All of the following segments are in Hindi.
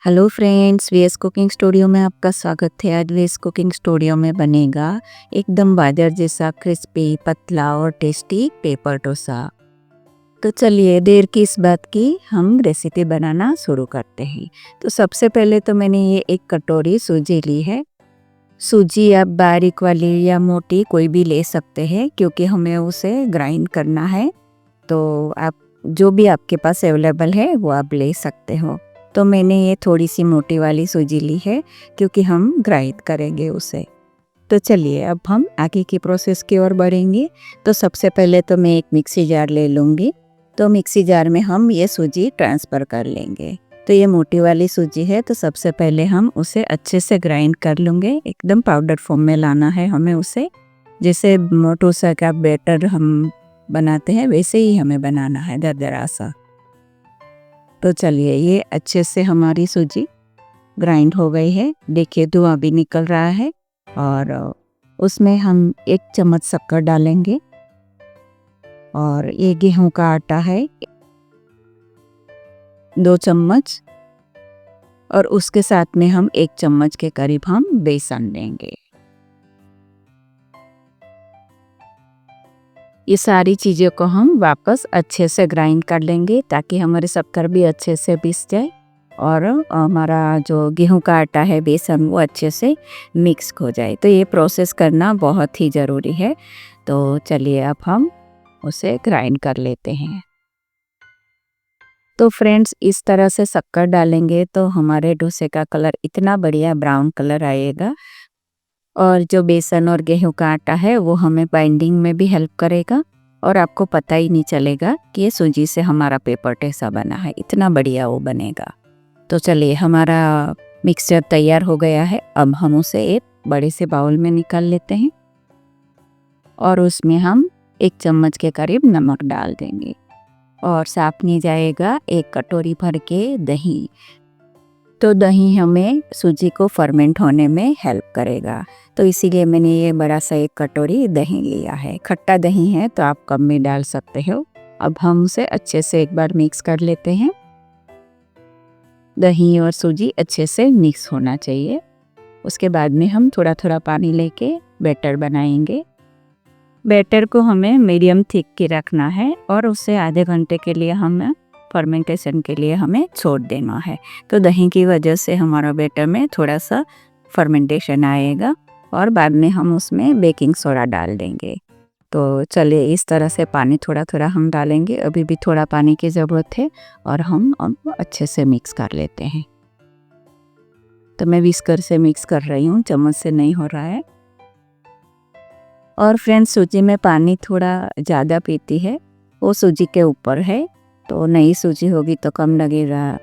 Hello friends, VS cooking studio में आपका स्वागत है। आज वीएस कुकिंग स्टूडियो में बनेगा एकदम बाजार जैसा क्रिस्पी, पतला और टेस्टी पेपर डोसा। तो चलिए देर की इस बात की, हम रेसिपी बनाना शुरू करते हैं। तो सबसे पहले तो मैंने ये एक कटोरी सूजी ली है। सूजी आप बारीक वाली या मोटी कोई भी ले सकते हैं, क्योंकि हमें उसे ग्राइंड करना है। तो आप जो भी आपके पास अवेलेबल है वो आप ले सकते हो। तो मैंने ये थोड़ी सी मोटी वाली सूजी ली है, क्योंकि हम ग्राइंड करेंगे उसे। तो चलिए अब हम आगे की प्रोसेस की ओर बढ़ेंगे। तो सबसे पहले तो मैं एक मिक्सी जार ले लूँगी। तो मिक्सी जार में हम ये सूजी ट्रांसफ़र कर लेंगे। तो ये मोटी वाली सूजी है, तो सबसे पहले हम उसे अच्छे से ग्राइंड कर लूँगे। एकदम पाउडर फॉर्म में लाना है हमें उसे। जैसे डोसा का बैटर हम बनाते हैं वैसे ही हमें बनाना है, दरदरा सा। तो चलिए ये अच्छे से हमारी सूजी ग्राइंड हो गई है। देखिए धुआं भी निकल रहा है। और उसमें हम 1 चम्मच शक्कर डालेंगे। और ये गेहूं का आटा है 2 चम्मच। और उसके साथ में हम 1 चम्मच के करीब हम बेसन लेंगे। ये सारी चीज़ों को हम वापस अच्छे से ग्राइंड कर लेंगे, ताकि हमारे शक्कर भी अच्छे से पीस जाए और हमारा जो गेहूं का आटा है, बेसन, वो अच्छे से मिक्स हो जाए। तो ये प्रोसेस करना बहुत ही ज़रूरी है। तो चलिए अब हम उसे ग्राइंड कर लेते हैं। तो फ्रेंड्स, इस तरह से शक्कर डालेंगे तो हमारे डोसे का कलर इतना बढ़िया ब्राउन कलर आएगा। और जो बेसन और गेहूं का आटा है वो हमें बाइंडिंग में भी हेल्प करेगा। और आपको पता ही नहीं चलेगा कि ये सूजी से हमारा पेपर डोसा बना है। इतना बढ़िया वो बनेगा। तो चलिए हमारा मिक्सचर तैयार हो गया है। अब हम उसे एक बड़े से बाउल में निकाल लेते हैं। और उसमें हम 1 चम्मच के करीब नमक डाल देंगे। और साथ में जाएगा 1 कटोरी भर के दही। तो दही हमें सूजी को फर्मेंट होने में हेल्प करेगा। तो इसीलिए मैंने ये बड़ा सा 1 कटोरी दही लिया है। खट्टा दही है तो आप कम में डाल सकते हो। अब हम उसे अच्छे से एक बार मिक्स कर लेते हैं। दही और सूजी अच्छे से मिक्स होना चाहिए। उसके बाद में हम थोड़ा थोड़ा पानी लेके बैटर बनाएंगे। बैटर को हमें मीडियम थिक के रखना है और उसे आधे घंटे के लिए हमें फर्मेंटेशन के लिए हमें छोड़ देना है। तो दही की वजह से हमारा बैटर में थोड़ा सा फर्मेंटेशन आएगा। और बाद में हम उसमें बेकिंग सोडा डाल देंगे। तो चलिए इस तरह से पानी थोड़ा थोड़ा हम डालेंगे। अभी भी थोड़ा पानी की ज़रूरत है। और हम अच्छे से मिक्स कर लेते हैं। तो मैं विस्कर से मिक्स कर रही हूँ, चम्मच से नहीं हो रहा है। और फ्रेंड्स, सूजी में पानी थोड़ा ज़्यादा पीती है, वो सूजी के ऊपर है। तो नई सूजी होगी तो कम लगेगा,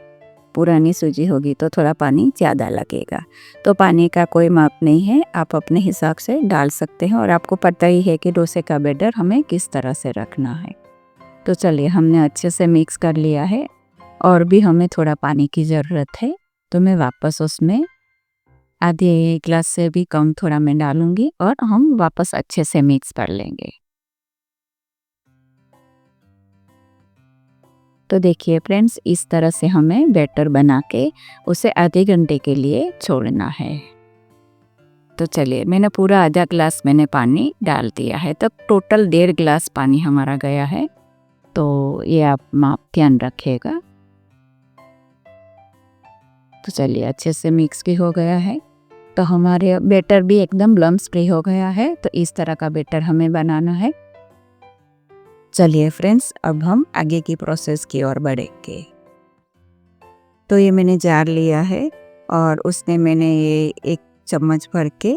पुरानी सूजी होगी तो थोड़ा पानी ज़्यादा लगेगा। तो पानी का कोई माप नहीं है, आप अपने हिसाब से डाल सकते हैं। और आपको पता ही है कि डोसे का बैटर हमें किस तरह से रखना है। तो चलिए हमने अच्छे से मिक्स कर लिया है। और भी हमें थोड़ा पानी की ज़रूरत है। तो मैं वापस उसमें आधे ग्लास से भी कम थोड़ा मैं डालूंगी और हम वापस अच्छे से मिक्स कर लेंगे। तो देखिए फ्रेंड्स, इस तरह से हमें बैटर बना के उसे आधे घंटे के लिए छोड़ना है। तो चलिए मैंने पूरा आधा ग्लास मैंने पानी डाल दिया है। तो टोटल 1.5 ग्लास पानी हमारा गया है। तो ये आप माप ध्यान रखिएगा। तो चलिए अच्छे से मिक्स भी हो गया है। तो हमारे बैटर भी एकदम लम्स फ्री हो गया है। तो इस तरह का बैटर हमें बनाना है। चलिए फ्रेंड्स, अब हम आगे की प्रोसेस की ओर बढ़ेंगे। तो ये मैंने जार लिया है और उसमें मैंने ये 1 चम्मच भर के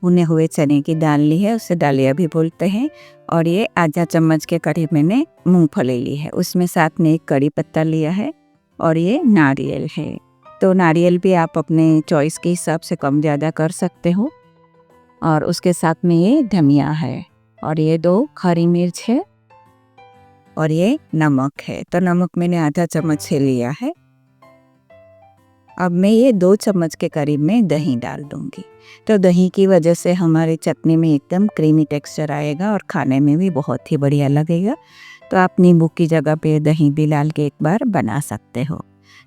भुने हुए चने की दाल ली है, उसे दालिया भी बोलते हैं। और ये आधा चम्मच के करीब मैंने मूंगफली ली है। उसमें साथ में 1 कड़ी पत्ता लिया है। और ये नारियल है। तो नारियल भी आप अपने चॉइस के हिसाब से कम ज़्यादा कर सकते हो। और उसके साथ में ये धनिया है। और ये 2 हरी मिर्च है। और ये नमक है। तो नमक मैंने आधा चम्मच से लिया है। अब मैं ये 2 चम्मच के करीब में दही डाल दूंगी। तो दही की वजह से हमारे चटनी में एकदम क्रीमी टेक्सचर आएगा और खाने में भी बहुत ही बढ़िया लगेगा। तो आप नींबू की जगह पे दही भी डाल के एक बार बना सकते हो।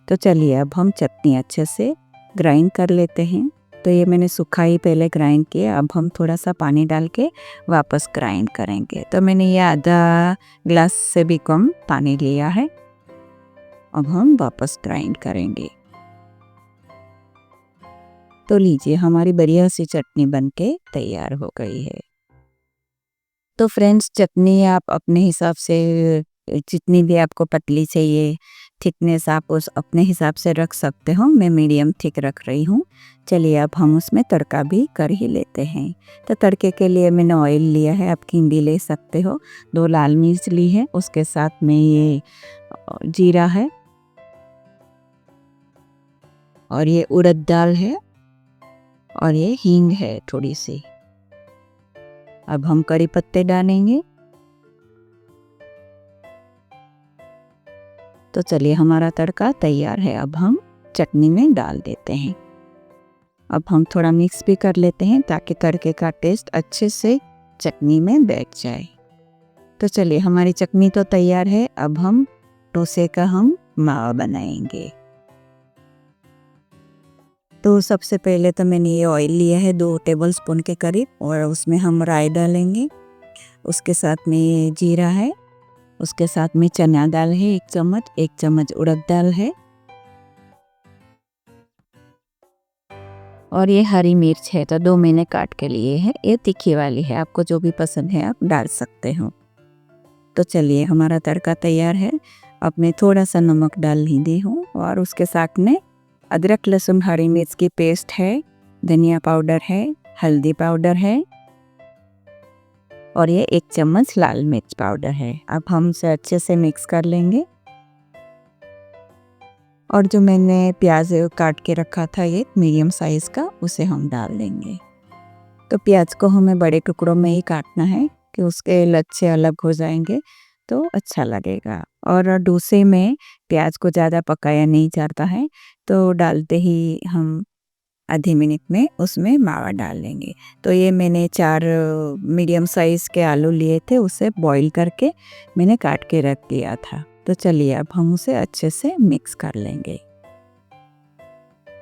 तो चलिए अब हम चटनी अच्छे से ग्राइंड कर लेते हैं। तो ये मैंने सूखा ही पहले ग्राइंड किया, अब हम थोड़ा सा पानी डाल के वापस ग्राइंड करेंगे। तो मैंने ये आधा ग्लास से भी कम पानी लिया है। अब हम वापस ग्राइंड करेंगे। तो लीजिए हमारी बढ़िया सी चटनी बनके तैयार हो गई है। तो फ्रेंड्स, चटनी आप अपने हिसाब से जितनी भी आपको पतली चाहिए, थिकनेस आप उस अपने हिसाब से रख सकते हो। मैं मीडियम थिक रख रही हूँ। चलिए अब हम उसमें तड़का भी कर ही लेते हैं। तो तड़के के लिए मैंने ऑयल लिया है, आप कींडी ले सकते हो। 2 लाल मिर्च ली है, उसके साथ में ये जीरा है और ये उड़द दाल है और ये हींग है थोड़ी सी। अब हम करी पत्ते डालेंगे। तो चलिए हमारा तड़का तैयार है, अब हम चटनी में डाल देते हैं। अब हम थोड़ा मिक्स भी कर लेते हैं ताकि तड़के का टेस्ट अच्छे से चटनी में बैठ जाए। तो चलिए हमारी चटनी तो तैयार है, अब हम डोसे का हम मावा बनाएंगे। तो सबसे पहले तो मैंने ये ऑयल लिया है 2 टेबलस्पून के करीब, और उसमें हम राई डालेंगे। उसके साथ में ये जीरा है, उसके साथ में चना दाल है 1 चम्मच, 1 चम्मच उड़द दाल है और ये हरी मिर्च है, तो 2 मैंने काट के लिए है। ये तीखी वाली है, आपको जो भी पसंद है आप डाल सकते हो। तो चलिए हमारा तड़का तैयार है। अब मैं थोड़ा सा नमक डाल ही दी हूँ और उसके साथ में अदरक लहसुन हरी मिर्च की पेस्ट है, धनिया पाउडर है, हल्दी पाउडर है और ये 1 चम्मच लाल मिर्च पाउडर है। अब हम इसे अच्छे से मिक्स कर लेंगे। और जो मैंने प्याज काट के रखा था ये मीडियम साइज़ का, उसे हम डाल देंगे। तो प्याज को हमें बड़े टुकड़ों में ही काटना है कि उसके लच्छे अलग हो जाएंगे तो अच्छा लगेगा। और डोसे में प्याज को ज़्यादा पकाया नहीं जाता है, तो डालते ही हम आधे मिनट में उसमें मावा डाल लेंगे। तो ये मैंने 4 मीडियम साइज़ के आलू लिए थे, उसे बॉईल करके मैंने काट के रख दिया था। तो चलिए अब हम उसे अच्छे से मिक्स कर लेंगे।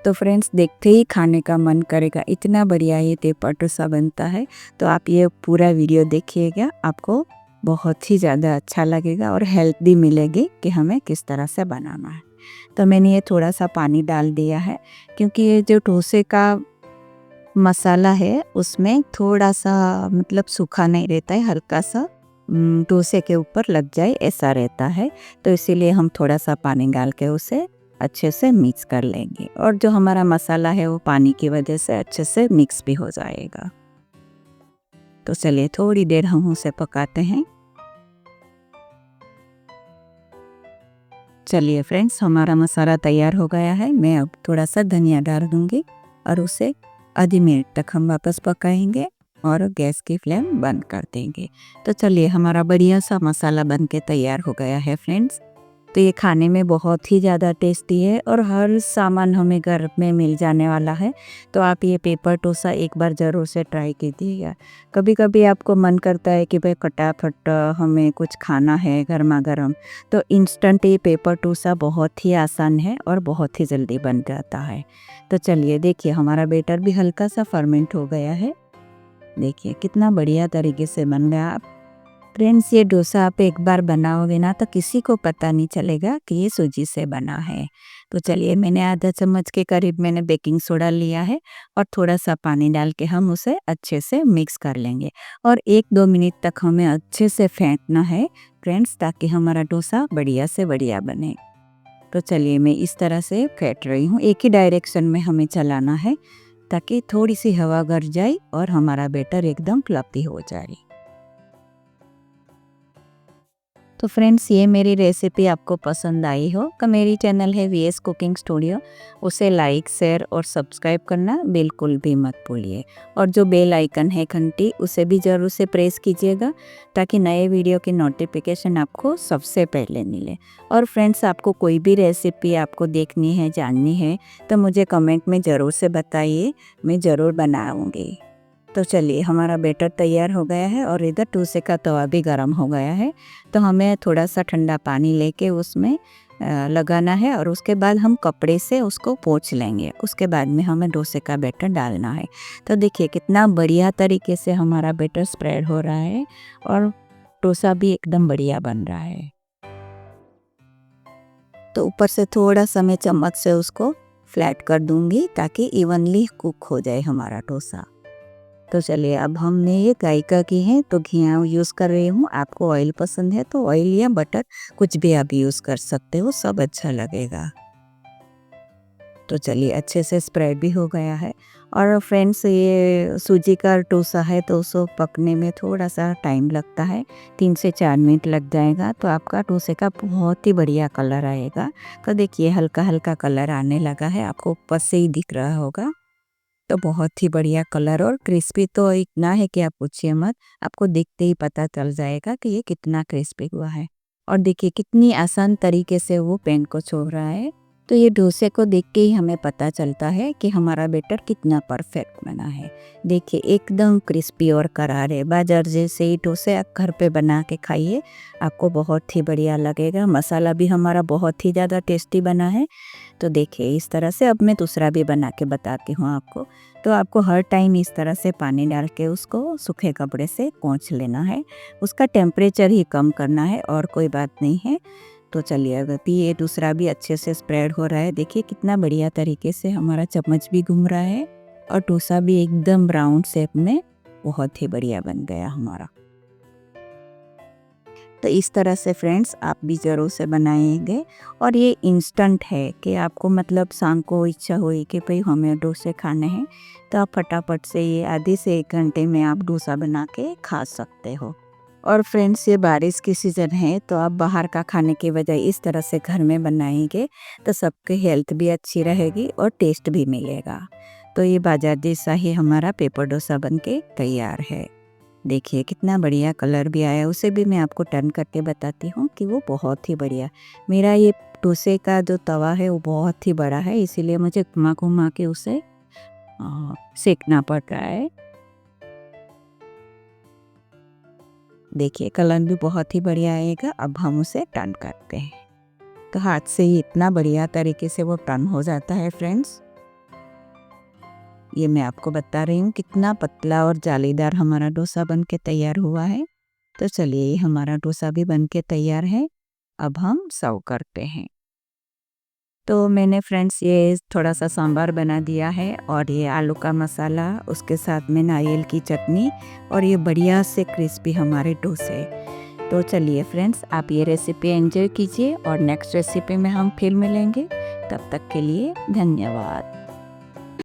तो फ्रेंड्स, देखते ही खाने का मन करेगा, इतना बढ़िया ये पेपर डोसा बनता है। तो आप ये पूरा वीडियो देखिएगा, आपको बहुत ही ज़्यादा अच्छा लगेगा और हेल्प भी मिलेगी कि हमें किस तरह से बनाना है। तो मैंने ये थोड़ा सा पानी डाल दिया है क्योंकि ये जो डोसे का मसाला है उसमें थोड़ा सा मतलब सूखा नहीं रहता है, हल्का सा डोसे के ऊपर लग जाए ऐसा रहता है। तो इसीलिए हम थोड़ा सा पानी डाल के उसे अच्छे से मिक्स कर लेंगे और जो हमारा मसाला है वो पानी की वजह से अच्छे से मिक्स भी हो जाएगा। तो चलिए थोड़ी देर हम उसे पकाते हैं। चलिए फ्रेंड्स, हमारा मसाला तैयार हो गया है। मैं अब थोड़ा सा धनिया डाल दूंगी और उसे आधी मिनट तक हम वापस पकाएंगे और गैस की फ्लेम बंद कर देंगे। तो चलिए हमारा बढ़िया सा मसाला बन के तैयार हो गया है फ्रेंड्स। तो ये खाने में बहुत ही ज़्यादा टेस्टी है और हर सामान हमें घर में मिल जाने वाला है। तो आप ये पेपर डोसा एक बार ज़रूर से ट्राई कीजिएगा। कभी कभी आपको मन करता है कि भाई फटाफट हमें कुछ खाना है गर्मा गर्म, तो इंस्टेंट ये पेपर डोसा बहुत ही आसान है और बहुत ही जल्दी बन जाता है। तो चलिए देखिए हमारा बैटर भी हल्का सा फर्मेंट हो गया है। देखिए कितना बढ़िया तरीके से बन गया। फ्रेंड्स, ये डोसा आप एक बार बनाओगे ना तो किसी को पता नहीं चलेगा कि ये सूजी से बना है। तो चलिए मैंने आधा चम्मच के करीब मैंने बेकिंग सोडा लिया है और थोड़ा सा पानी डाल के हम उसे अच्छे से मिक्स कर लेंगे और 1-2 मिनट तक हमें अच्छे से फेंटना है फ्रेंड्स, ताकि हमारा डोसा बढ़िया से बढ़िया बने। तो चलिए मैं इस तरह से फेंट रही हूँ, एक ही डायरेक्शन में हमें चलाना है ताकि थोड़ी सी हवा गर जाए और हमारा बैटर एकदम फ्लफी हो जाए। तो फ्रेंड्स, ये मेरी रेसिपी आपको पसंद आई हो तो मेरी चैनल है वीएस कुकिंग स्टूडियो, उसे लाइक शेयर और सब्सक्राइब करना बिल्कुल भी मत भूलिए। और जो बेल आइकन है घंटी, उसे भी ज़रूर से प्रेस कीजिएगा ताकि नए वीडियो की नोटिफिकेशन आपको सबसे पहले मिले। और फ्रेंड्स, आपको कोई भी रेसिपी आपको देखनी है, जाननी है तो मुझे कमेंट में ज़रूर से बताइए, मैं ज़रूर बनाऊँगी। तो चलिए हमारा बैटर तैयार हो गया है और इधर डोसे का तवा भी गर्म हो गया है। तो हमें थोड़ा सा ठंडा पानी लेके उसमें लगाना है और उसके बाद हम कपड़े से उसको पोंछ लेंगे। उसके बाद में हमें डोसे का बैटर डालना है। तो देखिए कितना बढ़िया तरीके से हमारा बैटर स्प्रेड हो रहा है और डोसा भी एकदम बढ़िया बन रहा है। तो ऊपर से थोड़ा सा मैं चम्मच से उसको फ्लैट कर दूंगी ताकि इवनली कुक हो जाए हमारा डोसा। तो चलिए अब हमने ये गायका की है तो घी यूज़ कर रही हूँ। आपको ऑयल पसंद है तो ऑयल या बटर कुछ भी आप यूज़ कर सकते हो, सब अच्छा लगेगा। तो चलिए अच्छे से स्प्रेड भी हो गया है। और फ्रेंड्स ये सूजी का डोसा है तो उसको पकने में थोड़ा सा टाइम लगता है, 3 से 4 मिनट लग जाएगा। तो आपका डोसे का बहुत ही बढ़िया कलर आएगा। तो देखिए हल्का हल्का कलर आने लगा है, आपको ऊपर से ही दिख रहा होगा। तो बहुत ही बढ़िया कलर और क्रिस्पी तो इतना है कि आप पूछिए मत, आपको देखते ही पता चल जाएगा कि ये कितना क्रिस्पी हुआ है। और देखिए कितनी आसान तरीके से वो पैन को छोड़ रहा है। तो ये डोसे को देख के ही हमें पता चलता है कि हमारा बैटर कितना परफेक्ट बना है। देखिए एकदम क्रिस्पी और करारे बाजार जैसे ही डोसे आप घर पे बना के खाइए, आपको बहुत ही बढ़िया लगेगा। मसाला भी हमारा बहुत ही ज़्यादा टेस्टी बना है। तो देखिए इस तरह से अब मैं दूसरा भी बना के बताती हूँ आपको। तो आपको हर टाइम इस तरह से पानी डाल के उसको सूखे कपड़े से पोंछ लेना है। उसका टेम्परेचर ही कम करना है और कोई बात नहीं है। तो चलिए अभी ये दूसरा भी अच्छे से स्प्रेड हो रहा है। देखिए कितना बढ़िया तरीके से हमारा चम्मच भी घूम रहा है और डोसा भी एकदम राउंड शेप में बहुत ही बढ़िया बन गया हमारा। तो इस तरह से फ्रेंड्स आप भी ज़रूर से बनाएंगे। और ये इंस्टेंट है कि आपको मतलब शाम को इच्छा हुई कि भाई हमें डोसे खाने हैं तो आप फटाफट से ये आधे से 1 घंटे में आप डोसा बना के खा सकते हो। और फ्रेंड्स ये बारिश की सीज़न है तो आप बाहर का खाने के बजाय इस तरह से घर में बनाएंगे तो सबकी हेल्थ भी अच्छी रहेगी और टेस्ट भी मिलेगा। तो ये बाजार जैसा ही हमारा पेपर डोसा बन के तैयार है। देखिए कितना बढ़िया कलर भी आया, उसे भी मैं आपको टर्न करके बताती हूँ कि वो बहुत ही बढ़िया। मेरा ये डोसे का जो तवा है वो बहुत ही बड़ा है, इसीलिए मुझे घुमा घुमा के उसे सेकना पड़ रहा है। देखिए कलर भी बहुत ही बढ़िया आएगा। अब हम उसे टर्न करते हैं तो हाथ से ही इतना बढ़िया तरीके से वो टर्न हो जाता है फ्रेंड्स। ये मैं आपको बता रही हूँ कितना पतला और जालीदार हमारा डोसा बन के तैयार हुआ है। तो चलिए ये हमारा डोसा भी बन के तैयार है। अब हम सर्व करते हैं। तो मैंने फ्रेंड्स ये थोड़ा सा सांभर बना दिया है और ये आलू का मसाला, उसके साथ में नारियल की चटनी और ये बढ़िया से क्रिस्पी हमारे डोसे। तो चलिए फ्रेंड्स आप ये रेसिपी एंजॉय कीजिए और नेक्स्ट रेसिपी में हम फिर मिलेंगे। तब तक के लिए धन्यवाद।